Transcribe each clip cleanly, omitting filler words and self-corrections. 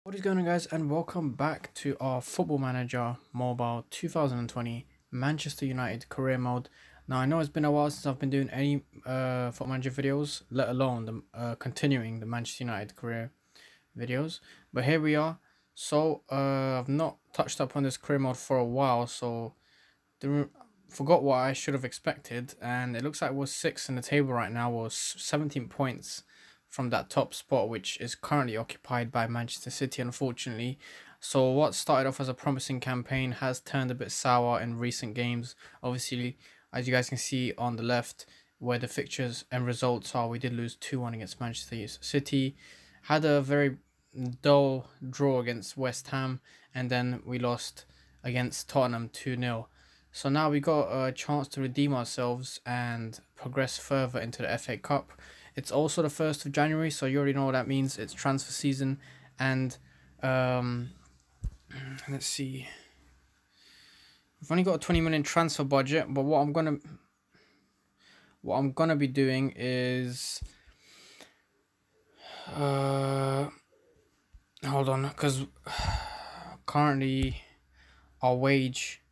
What is going on, guys, and welcome back to our Football Manager Mobile 2020 Manchester United career mode. Now, I know it's been a while since I've been doing any Football Manager videos, let alone the continuing the Manchester United career videos, but here we are. So I've not touched up on this career mode for a while, so forgot what I should have expected, and it looks like we're 6th in the table right now, or 17 points from that top spot, which is currently occupied by Manchester City, unfortunately. So what started off as a promising campaign has turned a bit sour in recent games. Obviously, as you guys can see on the left, where the fixtures and results are, we did lose 2-1 against Manchester City, had a very dull draw against West Ham, and then we lost against Tottenham 2-0. So now we got a chance to redeem ourselves and progress further into the FA Cup. It's also the 1st of January, so you already know what that means. It's transfer season, and let's see. We've only got a 20 million transfer budget, but what I'm gonna be doing is hold on, because currently our wage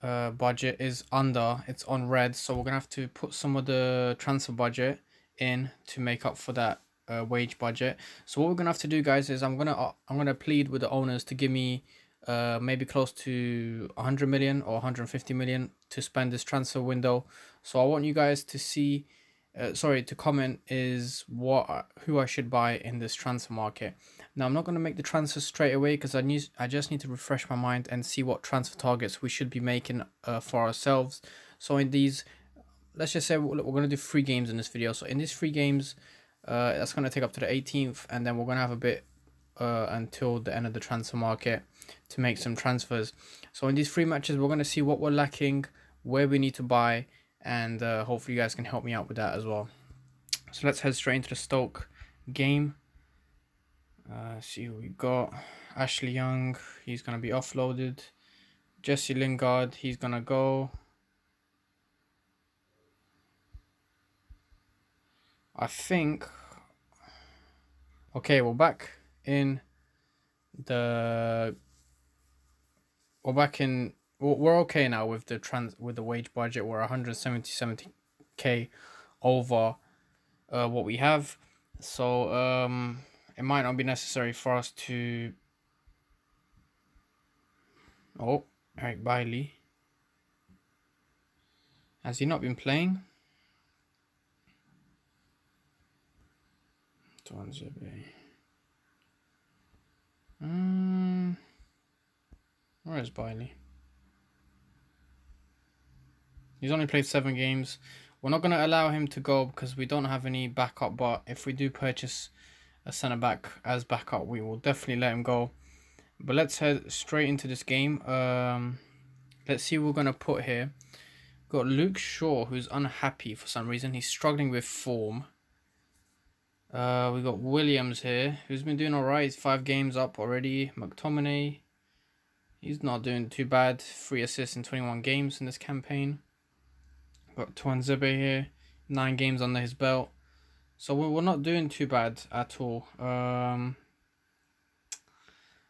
budget is it's on red, so we're gonna have to put some of the transfer budget in to make up for that wage budget. So what we're gonna have to do, guys, is I'm gonna plead with the owners to give me maybe close to 100 million or 150 million to spend this transfer window. So I want you guys to see to comment is who I should buy in this transfer market. Now, I'm not going to make the transfer straight away because I just need to refresh my mind and see what transfer targets we should be making for ourselves. So in these, let's just say we're going to do 3 games in this video. So in these 3 games, that's going to take up to the 18th, and then we're going to have a bit until the end of the transfer market to make some transfers. So in these 3 matches, we're going to see what we're lacking, where we need to buy, and hopefully you guys can help me out with that as well. So let's head straight into the Stoke game. See who we got. Ashley Young, he's going to be offloaded. Jesse Lingard, he's going to go. I think, okay, we're back in we're okay now with the wage budget. We're 170k over what we have, so it might not be necessary for us to Eric Bailey, has he not been playing? Where is Bailey? He's only played 7 games. We're not going to allow him to go because we don't have any backup, but if we do purchase a centre back as backup, we will definitely let him go. But let's head straight into this game. Let's see what we're going to put here. We've got Luke Shaw, who's unhappy for some reason. He's struggling with form. We got Williams here, who's been doing alright. He's 5 games up already. McTominay, he's not doing too bad. 3 assists in 21 games in this campaign. Got Tuanzebe here, 9 games under his belt. So we're not doing too bad at all. But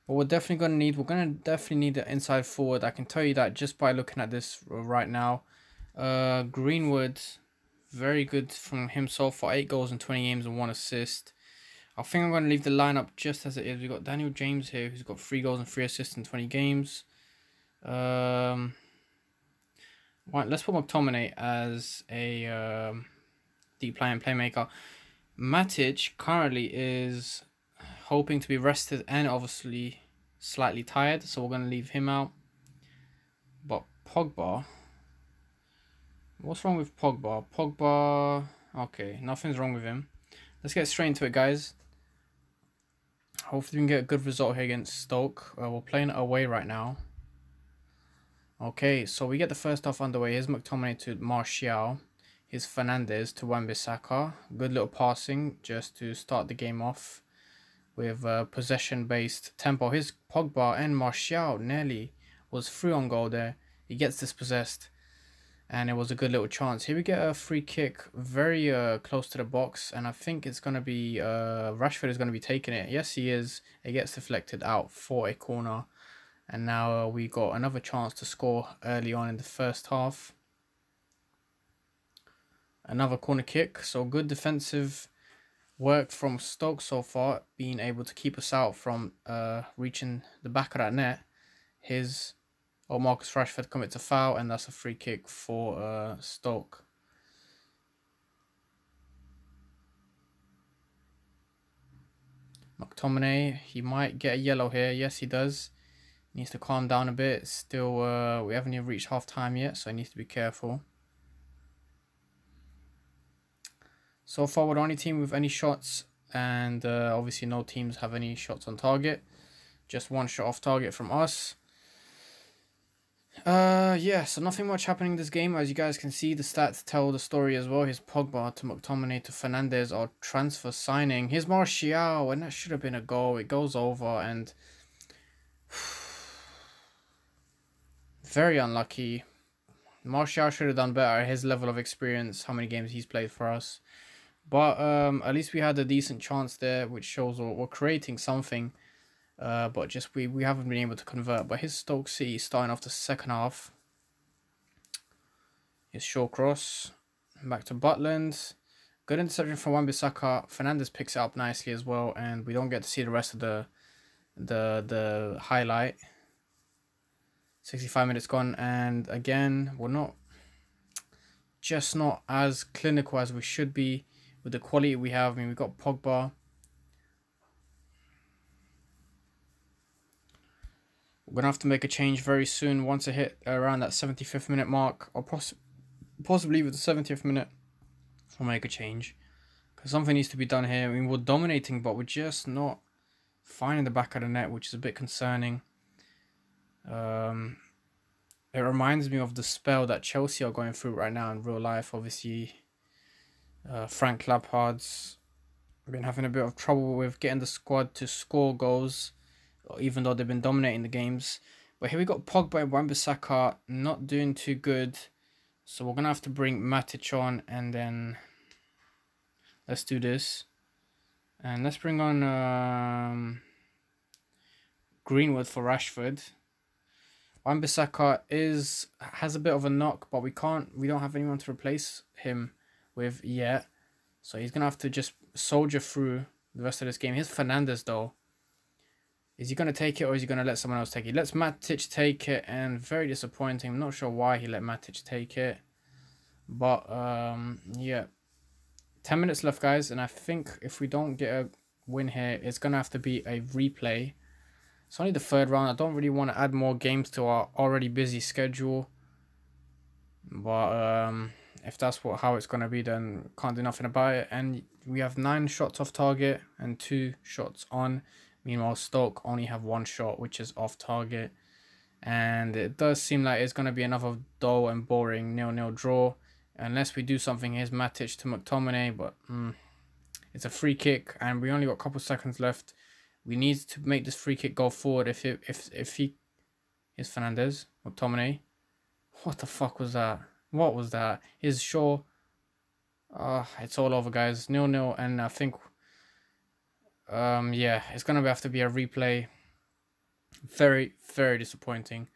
we're definitely gonna need an inside forward. I can tell you that just by looking at this right now. Greenwood, very good from him so far. 8 goals in 20 games and 1 assist. I think I'm going to leave the lineup just as it is. We've got Daniel James here, who's got 3 goals and 3 assists in 20 games. Right, let's put McTominay as a deep lying playmaker. Matic currently is hoping to be rested and obviously slightly tired, so we're going to leave him out. But Pogba, what's wrong with Pogba? Okay, nothing's wrong with him. Let's get straight into it, guys. Hopefully we can get a good result here against Stoke. We're playing away right now. Okay, so we get the first half underway. Here's McTominay to Martial. Here's Fernandez to Wan-Bissaka. Good little passing just to start the game off with possession-based tempo. Here's Pogba, and Martial nearly was through on goal there. He gets dispossessed. and it was a good little chance. Here we get a free kick very close to the box, and I think it's going to be Rashford is going to be taking it. Yes, he is. It gets deflected out for a corner, and now we got another chance to score early on in the first half. Another corner kick, so good defensive work from Stoke so far, being able to keep us out from reaching the back of that net. Marcus Rashford commits a foul, and that's a free kick for Stoke. McTominay, he might get a yellow here. Yes, he does. Needs to calm down a bit. Still, we haven't even reached half time yet, so he needs to be careful. So far, we're the only team with any shots, and obviously no teams have any shots on target. Just one shot off target from us. Yeah, so nothing much happening in this game. As you guys can see, the stats tell the story as well. Here's Pogba to McTominay to Fernandes, our transfer signing. Here's Martial, and that should have been a goal. It goes over, and very unlucky. Martial should have done better at his level of experience, how many games he's played for us. But at least we had a decent chance there, which shows we're creating something. But just we haven't been able to convert. But his Stoke City starting off the second half. His Shawcross. Back to Butland. Good interception from Wan-Bissaka. Fernandes picks it up nicely as well. And we don't get to see the rest of the highlight. 65 minutes gone. And again, we're just not as clinical as we should be with the quality we have. I mean, we've got Pogba. We're going to have to make a change very soon. Once I hit around that 75th minute mark, or possibly with the 70th minute, we'll make a change. Because something needs to be done here. I mean, we're dominating, but we're just not finding the back of the net, which is a bit concerning. It reminds me of the spell that Chelsea are going through right now in real life. Obviously, Frank Lampard's been having a bit of trouble with getting the squad to score goals, even though they've been dominating the games. But here we got Pogba and Wan-Bissaka not doing too good. So we're going to have to bring Matic on, and then let's do this. And let's bring on Greenwood for Rashford. Wan-Bissaka has a bit of a knock, but we don't have anyone to replace him with yet. So he's going to have to just soldier through the rest of this game. Here's Fernandes though. Is he going to take it, or is he going to let someone else take it? Let's Matic take it, and very disappointing. I'm not sure why he let Matic take it. But, yeah. 10 minutes left, guys, and I think if we don't get a win here, it's going to have to be a replay. It's only the third round. I don't really want to add more games to our already busy schedule. But, if that's how it's going to be, then can't do nothing about it. And we have 9 shots off target and 2 shots on. Meanwhile, Stoke only have 1 shot, which is off target. And it does seem like it's going to be another dull and boring 0-0 draw. Unless we do something. Here's Matic to McTominay, but it's a free kick. And we only got a couple seconds left. We need to make this free kick go forward. If he... Here's Fernandes. McTominay. What the fuck was that? What was that? Here's Shaw. It's all over, guys. 0-0. And I think... yeah, it's gonna have to be a replay. Very, very disappointing.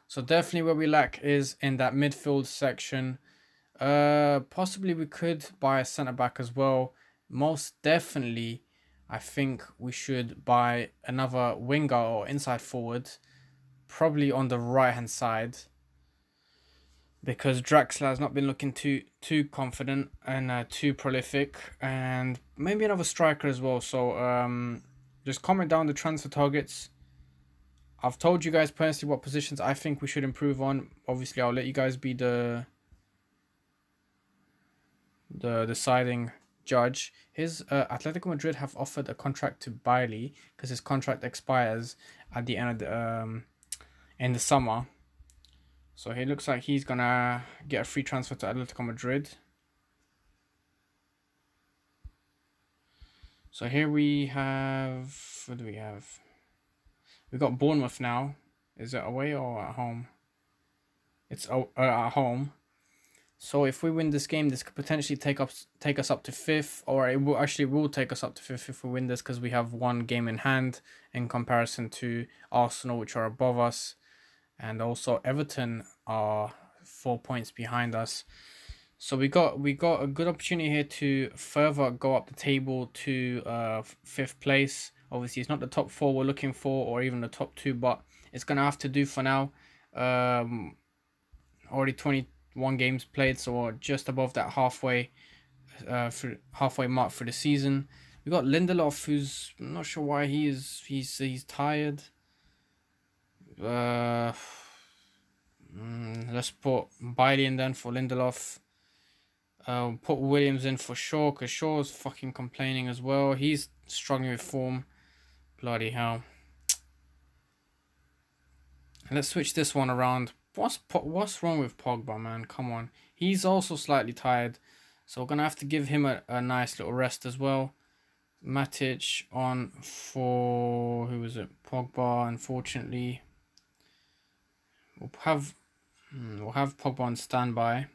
So definitely where we lack is in that midfield section. Possibly we could buy a centre back as well. Most definitely, I think we should buy another winger or inside forward, probably on the right hand side, because Draxler has not been looking too confident and too prolific, and maybe another striker as well. So just comment down the transfer targets. I've told you guys personally what positions I think we should improve on. Obviously, I'll let you guys be the deciding judge. Atletico Madrid have offered a contract to Bailey because his contract expires at the end of in the summer. So he looks like he's gonna get a free transfer to Atletico Madrid. So here we have, what do we have? We got Bournemouth now. Is it away or at home? It's at home. So if we win this game, this could potentially take us up to 5th, or it will take us up to 5th if we win this, because we have one game in hand in comparison to Arsenal, which are above us, and also Everton are 4 points behind us. So we got a good opportunity here to further go up the table to 5th place. Obviously, it's not the top 4 we're looking for, or even the top 2, but it's gonna have to do for now. Already 21 games played, so we're just above that halfway mark for the season. We got Lindelof, who's I'm not sure why he's tired. Let's put Bailey in then for Lindelof. Put Williams in for Shaw, because Shaw's fucking complaining as well. He's struggling with form. Bloody hell. And let's switch this one around. What's wrong with Pogba, man? Come on. He's also slightly tired, so we're going to have to give him a nice little rest as well. Matic on for... who was it? Pogba, unfortunately. We'll have Pogba on standby.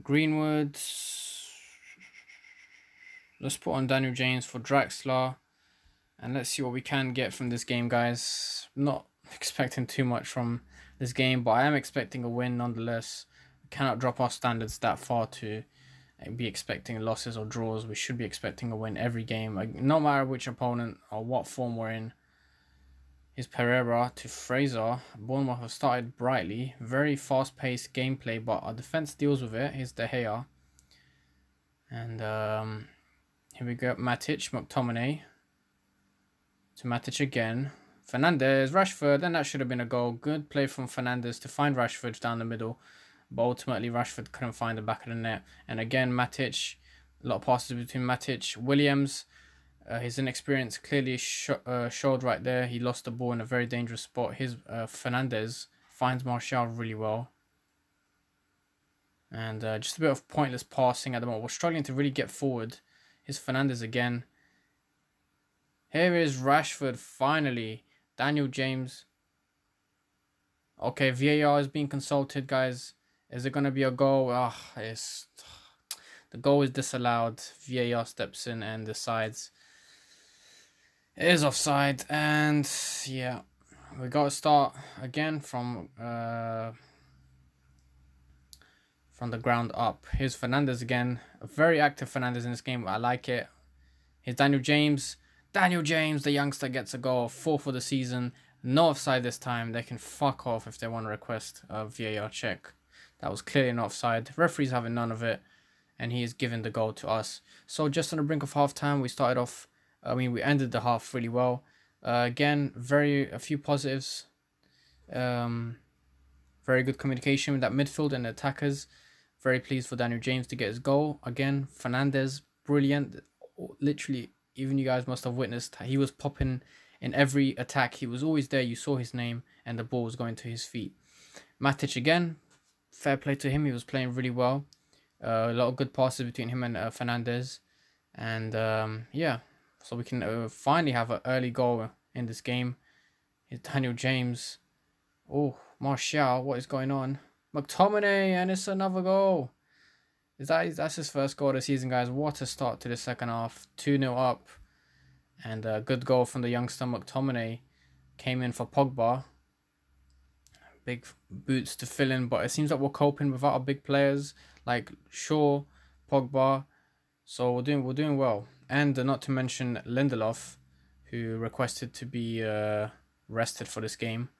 Greenwood. Let's put on Daniel James for Draxler. And let's see what we can get from this game, guys. Not expecting too much from this game, but I am expecting a win nonetheless. We cannot drop our standards that far to be expecting losses or draws. We should be expecting a win every game, like, no matter which opponent or what form we're in. Here's Pereira to Fraser. Bournemouth have started brightly. Very fast-paced gameplay, but our defense deals with it. Here's De Gea. And here we go. Matic, McTominay. To Matic again. Fernandes, Rashford, and that should have been a goal. Good play from Fernandes to find Rashford down the middle. But ultimately, Rashford couldn't find the back of the net. And again, Matic. A lot of passes between Matic. Williams. His inexperience clearly showed right there. He lost the ball in a very dangerous spot. His Fernandes finds Martial really well. And just a bit of pointless passing at the moment. We're struggling to really get forward. Here's Fernandes again. Here is Rashford finally. Daniel James. Okay, VAR is being consulted, guys. Is it going to be a goal? The goal is disallowed. VAR steps in and decides it is offside. And yeah, we got to start again from the ground up. Here's Fernandes again. A very active Fernandes in this game. I like it. Here's Daniel James. Daniel James, the youngster, gets a goal. 4 for the season. No offside this time. They can fuck off if they want to request a VAR check. That was clearly an offside. Referee's having none of it. And he is giving the goal to us. So just on the brink of half-time, we started off... we ended the half really well. Again, a few positives. Very good communication with that midfield and the attackers. Very pleased for Daniel James to get his goal. Again, Fernandes, brilliant. Literally, even you guys must have witnessed, he was popping in every attack. He was always there. You saw his name and the ball was going to his feet. Matic again, fair play to him. He was playing really well. A lot of good passes between him and Fernandes. And yeah, so we can finally have an early goal in this game. Here's Daniel James. Oh, Martial, what is going on? McTominay, and it's another goal. That's his first goal of the season, guys. What a start to the second half. 2-0 up. And a good goal from the youngster McTominay. Came in for Pogba. Big boots to fill in, but it seems like we're coping without our big players like Shaw, Pogba. So we're doing well. And not to mention Lindelof, who requested to be rested for this game.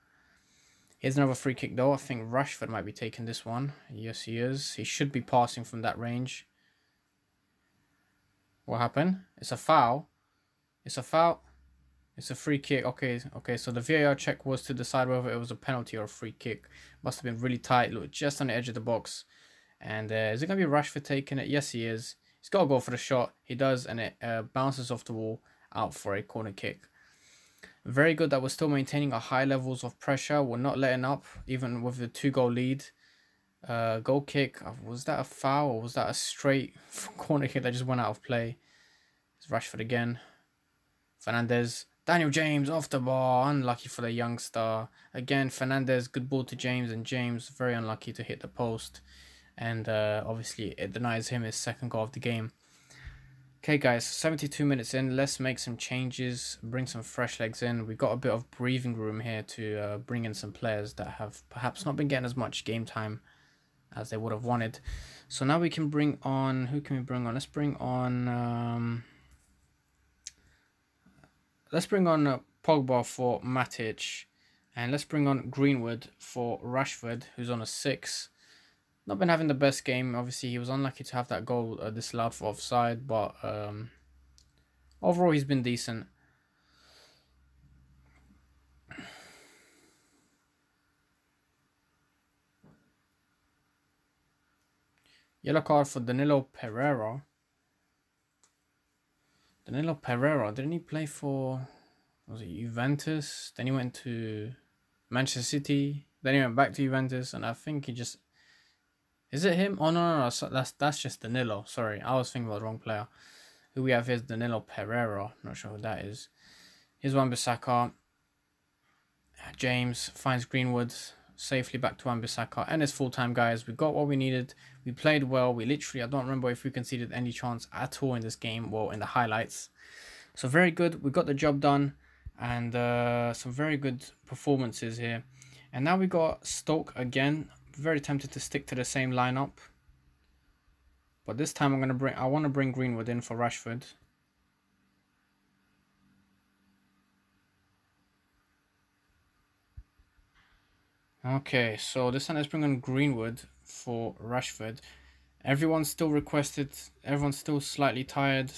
Here's another free kick though. I think Rashford might be taking this one. Yes, he is. He should be passing from that range. What happened? It's a foul. It's a foul. It's a free kick. Okay. So the VAR check was to decide whether it was a penalty or a free kick. Must have been really tight. Look, just on the edge of the box. And is it going to be Rashford taking it? Yes, he is. He's got to go for the shot. He does, and it bounces off the wall out for a corner kick. Very good that we're still maintaining our high levels of pressure. We're not letting up, even with the 2-goal lead. Goal kick. Was that a foul or was that a straight corner kick that just went out of play? It's Rashford again. Fernandes. Daniel James off the bar, unlucky for the youngster. Again, Fernandez, good ball to James, and James very unlucky to hit the post. And obviously it denies him his second goal of the game. Okay guys, 72 minutes in, let's make some changes, bring some fresh legs in. We've got a bit of breathing room here to bring in some players that have perhaps not been getting as much game time as they would have wanted. So now we can bring on, who can we bring on? Let's bring on Pogba for Matic, and let's bring on Greenwood for Rashford, who's on a 6. Not been having the best game. Obviously, he was unlucky to have that goal disallowed for offside, but overall, he's been decent. Yellow card for Danilo Pereira. Danilo Pereira, didn't he play for, was it Juventus? Then he went to Manchester City. Then he went back to Juventus, and I think he just... Is it him? Oh, no. So that's just Danilo. Sorry, I was thinking about the wrong player. Who we have here is Danilo Pereira. Not sure who that is. Here's Wan-Bissaka. James finds Greenwood safely back to Wan-Bissaka. And it's full time, guys. We got what we needed. We played well. We literally, I don't remember if we conceded any chance at all in this game. Well, in the highlights. So very good. We got the job done. And some very good performances here. And now we got Stoke again. Very tempted to stick to the same lineup, but this time I want to bring Greenwood in for Rashford. Okay, so this time let's bring on Greenwood for Rashford. Everyone's still requested. Everyone's still slightly tired,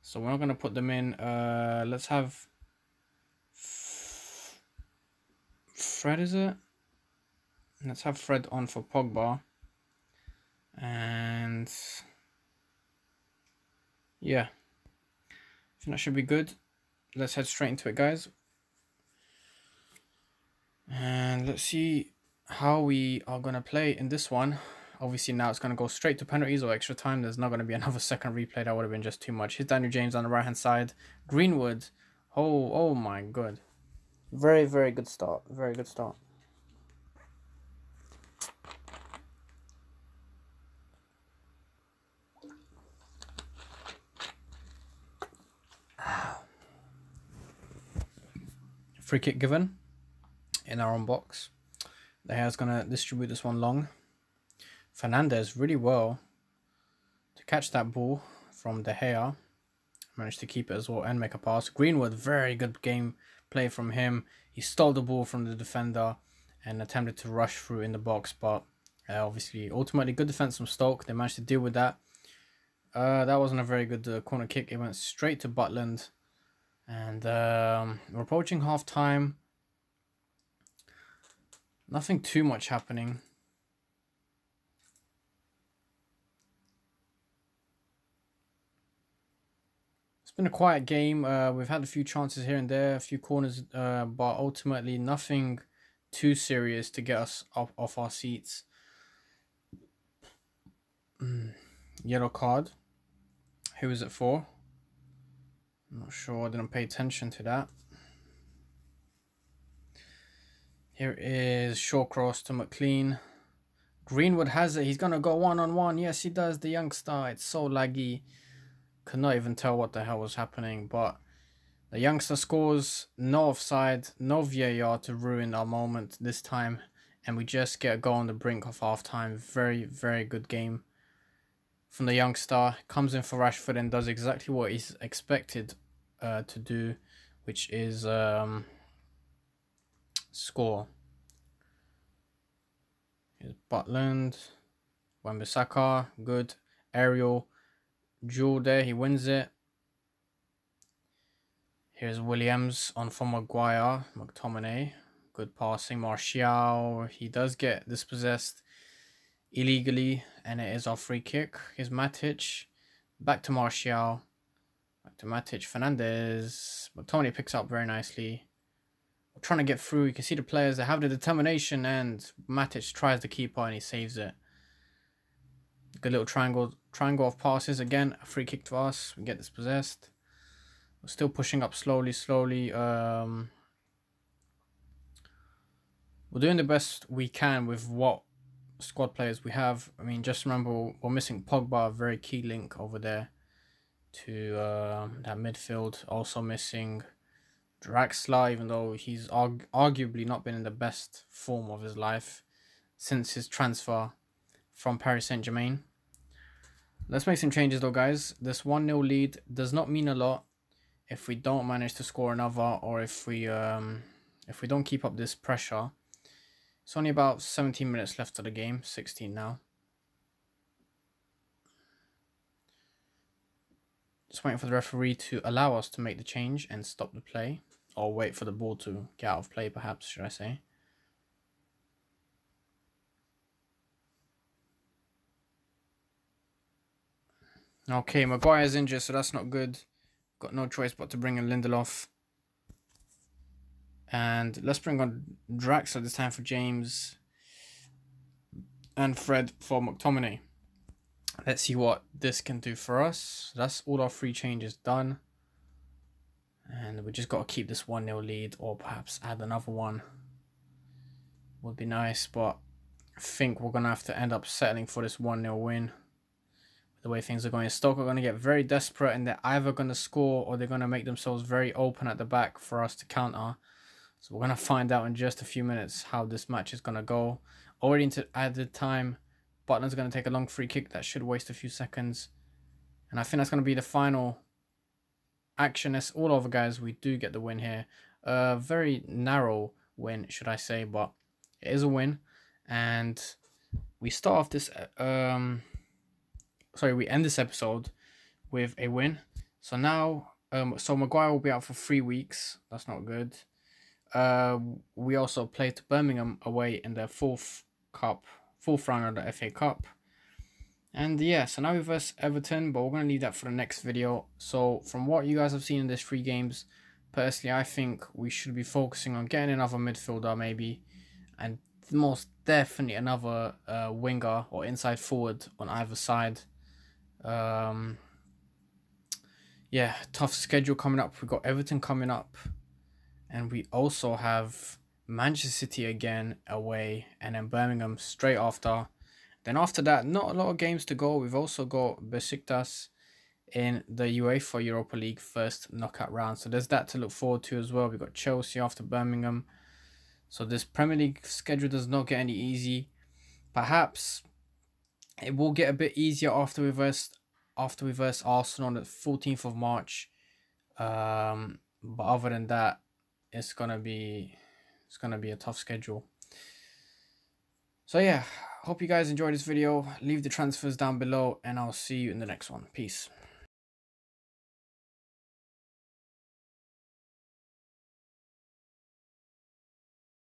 so we're not going to put them in. Let's have Fred, is it? Let's have Fred on for Pogba. And yeah, I think that should be good. Let's head straight into it, guys. And let's see how we are going to play in this one. Obviously now it's going to go straight to penalties or extra time. There's not going to be another second replay. That would have been just too much. Here's Daniel James on the right hand side. Greenwood. Oh my god. Very, very good start. Very good start. Free kick given in our own box. De Gea's going to distribute this one long. Fernandez really well to catch that ball from De Gea. Managed to keep it as well and make a pass. Greenwood, very good game play from him. He stole the ball from the defender and attempted to rush through in the box, but obviously ultimately good defense from Stoke. They managed to deal with that. That wasn't a very good corner kick. It went straight to Butland. And we're approaching half time. Nothing too much happening. It's been a quiet game. We've had a few chances here and there, a few corners, but ultimately nothing too serious to get us off our seats. Yellow card. Who is it for? I'm not sure. I didn't pay attention to that. Here is Shawcross to McLean. Greenwood has it. He's going to go one-on-one. Yes, he does. The youngster. It's so laggy. Could not even tell what the hell was happening. But the youngster scores. No offside. No VAR to ruin our moment this time. And we just get a goal on the brink of half-time. Very, very good game from the youngster. Comes in for Rashford and does exactly what he's expected to do, which is score. Here's Butland. Wan-Bissaka, good. Aerial duel there, he wins it. Here's Williams on for Maguire. McTominay, good passing. Martial, he does get dispossessed illegally, and it is our free kick. Here's Matic, back to Martial. Back to Matic, Fernandez. McTominay picks up very nicely. We're trying to get through. You can see the players, they have the determination, and Matic tries the keeper and he saves it. Good little triangle of passes. Again, a free kick to us. We get dispossessed. We're still pushing up slowly. We're doing the best we can with what squad players we have. I mean, just remember we're missing Pogba, a very key link over there to that midfield. Also missing Draxler, even though he's arguably not been in the best form of his life since his transfer from Paris Saint-Germain. Let's make some changes though, guys. This 1-0 lead does not mean a lot if we don't manage to score another, or if we don't keep up this pressure. It's only about 17 minutes left of the game, 16 now. Just waiting for the referee to allow us to make the change and stop the play, or wait for the ball to get out of play, perhaps, should I say. Okay, Maguire's injured, so that's not good. Got no choice but to bring in Lindelof. And let's bring on Draxler this time for James. And Fred for McTominay. Let's see what this can do for us. That's all our 3 changes done. And we just got to keep this 1-0 lead, or perhaps add another one. Would be nice, but I think we're going to have to end up settling for this 1-0 win. The way things are going, Stoke are going to get very desperate, and they're either going to score or they're going to make themselves very open at the back for us to counter. So we're going to find out in just a few minutes how this match is going to go. Already into added time, Butler's going to take a long free kick that should waste a few seconds. And I think that's going to be the final action. It's all over, guys. We do get the win here. A very narrow win, should I say, but it is a win. And we start off this... we end this episode with a win. So now, so Maguire will be out for 3 weeks. That's not good. We also played Birmingham away in the fourth round of the FA Cup. And yeah, so now we versus Everton, but we're going to leave that for the next video. So from what you guys have seen in these 3 games, personally, I think we should be focusing on getting another midfielder maybe, and most definitely another winger or inside forward on either side. Yeah, tough schedule coming up. We've got Everton coming up, and we also have Manchester City again away, and then Birmingham straight after. Then after that, not a lot of games to go. We've also got Besiktas in the UEFA Europa League first knockout round, so there's that to look forward to as well. We've got Chelsea after Birmingham. So this Premier League schedule does not get any easy. Perhaps it will get a bit easier after we verse Arsenal on the 14th of March. But other than that, it's gonna be a tough schedule. So yeah, hope you guys enjoyed this video. Leave the transfers down below, and I'll see you in the next one. Peace.